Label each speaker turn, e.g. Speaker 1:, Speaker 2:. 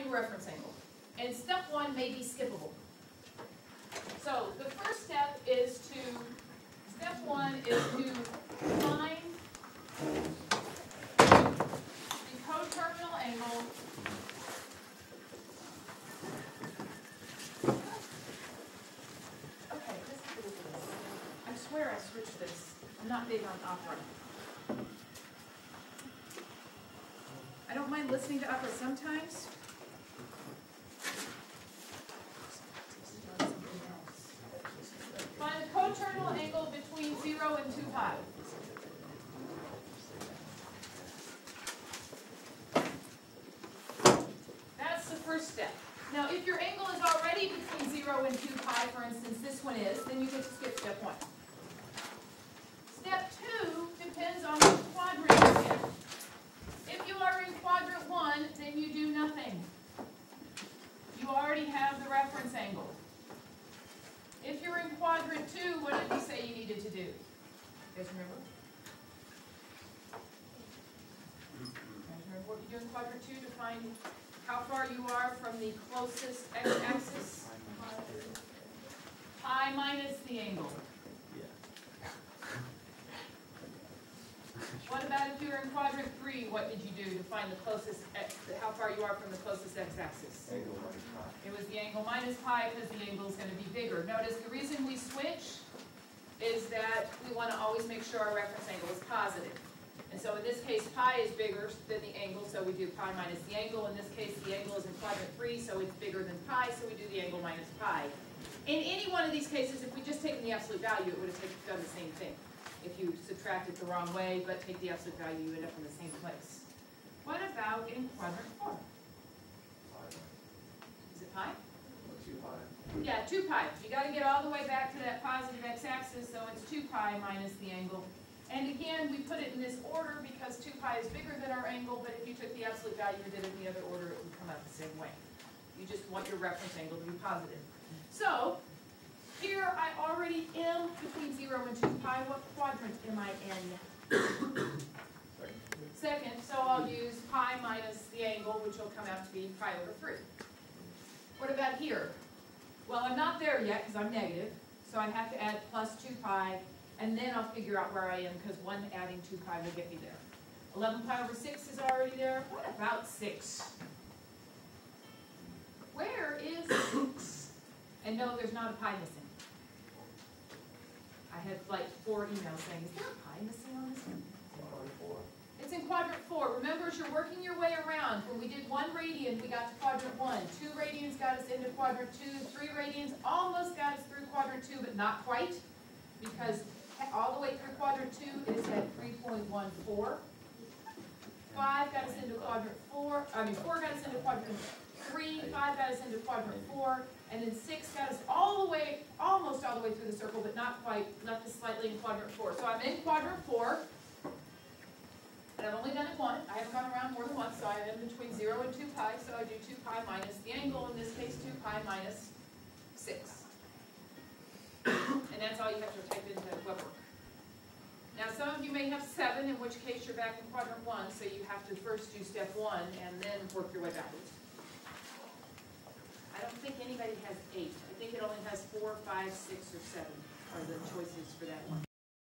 Speaker 1: find your reference angle. And step one may be skippable. So the first step is step one is to find the coterminal angle I swear I switched this. I'm not big on opera. I don't mind listening to opera sometimes. Find the coterminal angle between 0 and 2 pi. That's the first step. Now, if your angle is already between 0 and 2 pi, for instance, this one is, then you get to skip step 1. Step 2 depends on which quadrant you're in. If you are in quadrant 1, then you do nothing. You already have the reference angle. If you're in quadrant 2, what did we say you needed to do? You guys remember? Remember what you do in quadrant 2 to find how far you are from the closest x-axis? Pi minus the angle. What about if you're in quadrant 3? What did you do to find the closest how far you are from the closest x-axis?
Speaker 2: Angle minus pi.
Speaker 1: It was the angle minus pi because the angle is going to be bigger. Notice the reason we switch is that we want to always make sure our reference angle is positive. And so in this case, pi is bigger than the angle, so we do pi minus the angle. In this case, the angle is in quadrant 3, so it's bigger than pi, so we do the angle minus pi. In any one of these cases, if we just taken the absolute value, it would have done the same thing. If you subtract it the wrong way, but take the absolute value, you end up in the same place. What about in quadrant 4? Is it pi?
Speaker 2: 2 pi.
Speaker 1: Yeah, 2 pi. You got to get all the way back to that positive x-axis, so it's 2 pi minus the angle. And again, we put it in this order because 2 pi is bigger than our angle, but if you took the absolute value and did it in the other order, it would come out the same way. You just want your reference angle to be positive. So, here I already am between 0 and 2 pi. What quadrant am I in? Second, so I'll use pi minus the angle, which will come out to be pi over 3. What about here? Well, I'm not there yet because I'm negative, so I have to add plus 2 pi, and then I'll figure out where I am because 1 adding 2 pi will get me there. 11 pi over 6 is already there. What about 6? Where is 6? And no, there's not a pi missing. I had like 4 emails saying, is there a pi missing on this one? It's in quadrant 4. Remember, as you're working your way around, when we did 1 radian, we got to quadrant 1. 2 radians got us into quadrant 2. 3 radians almost got us through quadrant 2, but not quite. Because all the way through quadrant 2 is at 3.14. 5 got us into quadrant 4. 4 got us into quadrant 3. 5 got us into quadrant 4. And then 6 got us all the way, almost all the way through the circle, but not quite. Left us slightly in quadrant 4. So I'm in quadrant 4. And I've only done it once. I haven't gone around more than once, so I am between 0 and 2 pi. So I do 2 pi minus the angle, in this case 2 pi minus 6. And that's all you have to type into WebWork. Now some of you may have 7, in which case you're back in quadrant 1, so you have to first do step 1 and then work your way backwards. I don't think anybody has 8. I think it only has 4, 5, 6, or 7 are the choices for that one.